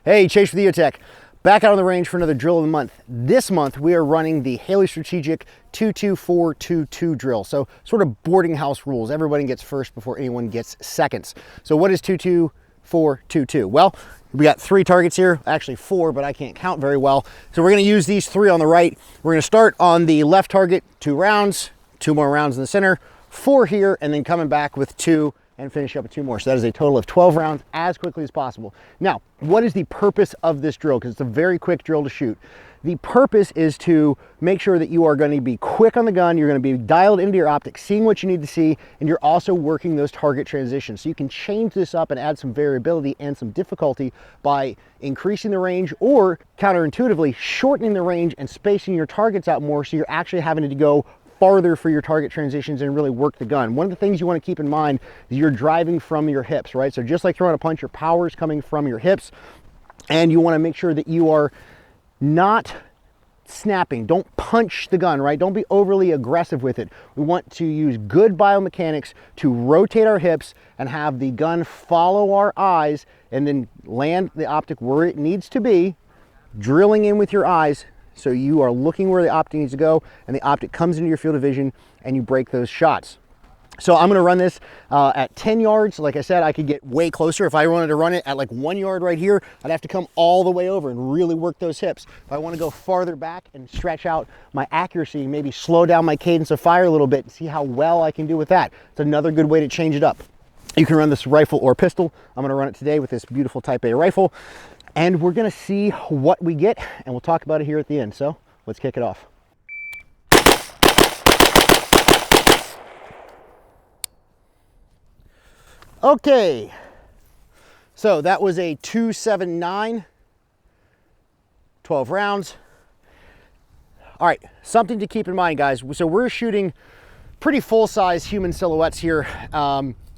Hey, Chase with EOTECH. Back out on the range for another drill of the month. This month, we are running the Haley Strategic 22422 drill. So sort of boarding house rules. Everybody gets first before anyone gets seconds. So what is 22422? Well, we got 3 targets here, actually 4, but I can't count very well. So we're gonna use these 3 on the right. We're gonna start on the left target, 2 rounds, 2 more rounds in the center, 4 here, and then coming back with 2 and finish up with 2 more. So that is a total of 12 rounds as quickly as possible. Now, what is the purpose of this drill? Because it's a very quick drill to shoot. The purpose is to make sure that you are going to be quick on the gun, you're going to be dialed into your optic, seeing what you need to see, and you're also working those target transitions. So you can change this up and add some variability and some difficulty by increasing the range, or counterintuitively shortening the range and spacing your targets out more, so you're actually having to go farther for your target transitions and really work the gun. One of the things you want to keep in mind is you're driving from your hips, right? So just like throwing a punch, your power is coming from your hips, and you want to make sure that you are not snapping. Don't punch the gun, right? Don't be overly aggressive with it. We want to use good biomechanics to rotate our hips and have the gun follow our eyes and then land the optic where it needs to be, drilling in with your eyes. So you are looking where the optic needs to go, and the optic comes into your field of vision, and you break those shots. So I'm gonna run this at 10 yards. Like I said, I could get way closer. If I wanted to run it at like 1 yard right here, I'd have to come all the way over and really work those hips. If I wanna go farther back and stretch out my accuracy, maybe slow down my cadence of fire a little bit and see how well I can do with that. It's another good way to change it up. You can run this rifle or pistol. I'm gonna run it today with this beautiful Type A rifle. And we're gonna see what we get, and we'll talk about it here at the end. So let's kick it off. Okay, so that was a 279, 12 rounds. All right, something to keep in mind, guys. So we're shooting pretty full-size human silhouettes here.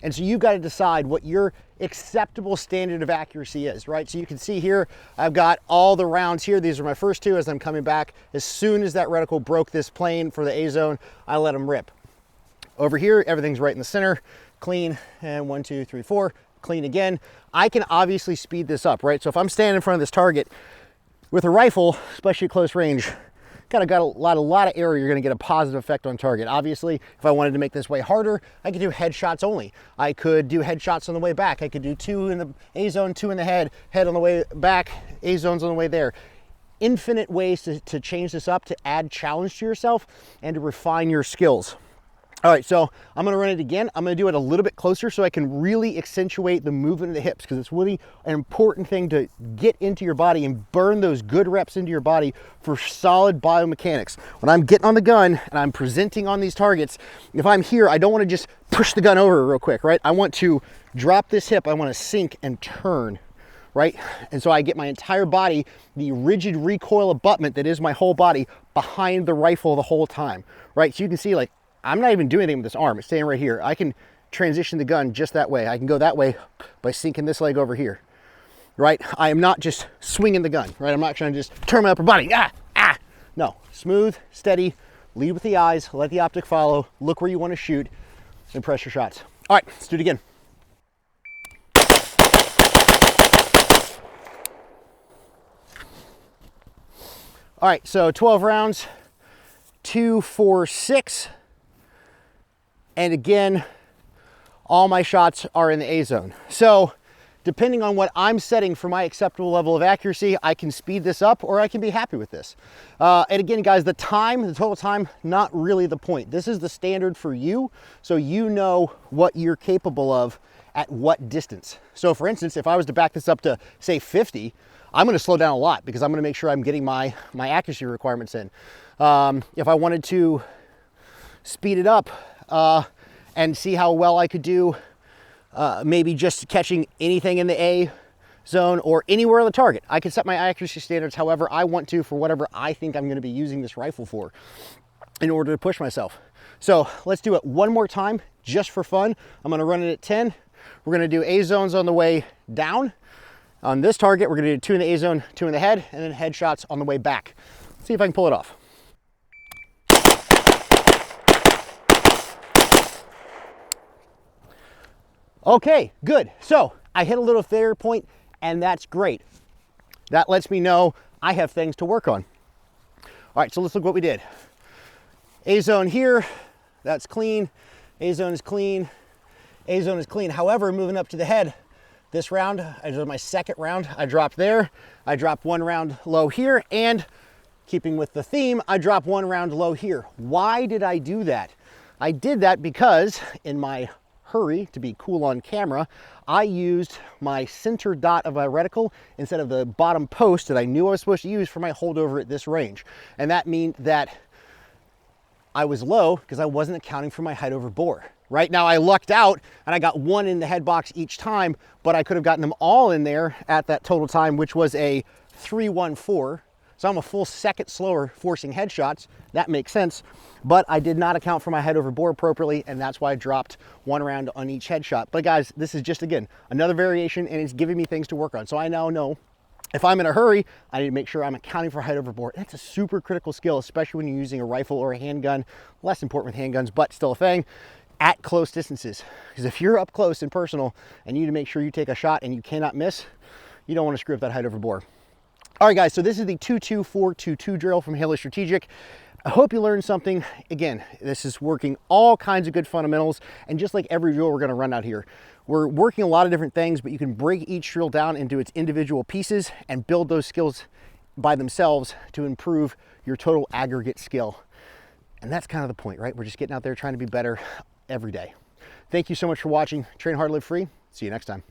And so you've got to decide what your acceptable standard of accuracy is, right? So you can see here, I've got all the rounds here. These are my first 2 as I'm coming back. As soon as that reticle broke this plane for the A zone, I let them rip. Over here, everything's right in the center, clean, and 1, 2, 3, 4, clean again. I can obviously speed this up, right? So if I'm standing in front of this target with a rifle, especially at close range, kind of got a lot of area, you're gonna get a positive effect on target. Obviously, if I wanted to make this way harder, I could do headshots only. I could do headshots on the way back. I could do 2 in the A zone, 2 in the head on the way back, A zones on the way there. Infinite ways to change this up, to add challenge to yourself and to refine your skills. All right, so I'm gonna run it again. I'm gonna do it a little bit closer so I can really accentuate the movement of the hips, because it's really an important thing to get into your body and burn those good reps into your body for solid biomechanics. When I'm getting on the gun and I'm presenting on these targets, if I'm here, I don't wanna just push the gun over real quick, right? I want to drop this hip, I wanna sink and turn, right? And so I get my entire body, the rigid recoil abutment that is my whole body, behind the rifle the whole time, right? So you can see, like, I'm not even doing anything with this arm. It's staying right here. I can transition the gun just that way. I can go that way by sinking this leg over here, right? I am not just swinging the gun, right? I'm not trying to just turn my upper body. No, smooth, steady, lead with the eyes, let the optic follow, look where you want to shoot, and press your shots. All right, let's do it again. All right, so 12 rounds, 2, 4, 6. And again, all my shots are in the A zone. So depending on what I'm setting for my acceptable level of accuracy, I can speed this up or I can be happy with this. And again, guys, the total time, not really the point. This is the standard for you, so you know what you're capable of at what distance. So for instance, if I was to back this up to say 50, I'm gonna slow down a lot because I'm gonna make sure I'm getting my accuracy requirements in. If I wanted to speed it up, and see how well I could do, maybe just catching anything in the A zone or anywhere on the target. I can set my accuracy standards however I want to for whatever I think I'm going to be using this rifle for in order to push myself. So let's do it one more time just for fun. I'm going to run it at 10. We're going to do A zones on the way down. On this target, we're going to do 2 in the A zone, 2 in the head, and then headshots on the way back. Let's see if I can pull it off. Okay, good. So I hit a little failure point, and that's great. That lets me know I have things to work on. All right, so let's look what we did. A-zone here, that's clean. A-zone is clean. A-zone is clean. However, moving up to the head, this round, I did my second round, I dropped there. I dropped one round low here, and keeping with the theme, I dropped one round low here. Why did I do that? I did that because in my hurry to be cool on camera, I used my center dot of my reticle instead of the bottom post that I knew I was supposed to use for my holdover at this range. And that means that I was low because I wasn't accounting for my height over bore. Right now I lucked out and I got one in the head box each time, but I could have gotten them all in there at that total time, which was a 3:14. So I'm a full second slower forcing headshots. That makes sense, but I did not account for my head over bore appropriately, and that's why I dropped one round on each headshot. But guys, this is just, again, another variation, and it's giving me things to work on. So I now know if I'm in a hurry, I need to make sure I'm accounting for height over bore. That's a super critical skill, especially when you're using a rifle or a handgun. Less important with handguns, but still a thing. At close distances, because if you're up close and personal and you need to make sure you take a shot and you cannot miss, you don't want to screw up that height over bore. All right, guys, so this is the 22422 drill from Haley Strategic. I hope you learned something. Again, this is working all kinds of good fundamentals, and just like every drill we're going to run out here, we're working a lot of different things, but you can break each drill down into its individual pieces and build those skills by themselves to improve your total aggregate skill. And that's kind of the point, right? We're just getting out there trying to be better every day. Thank you so much for watching. Train hard, live free. See you next time.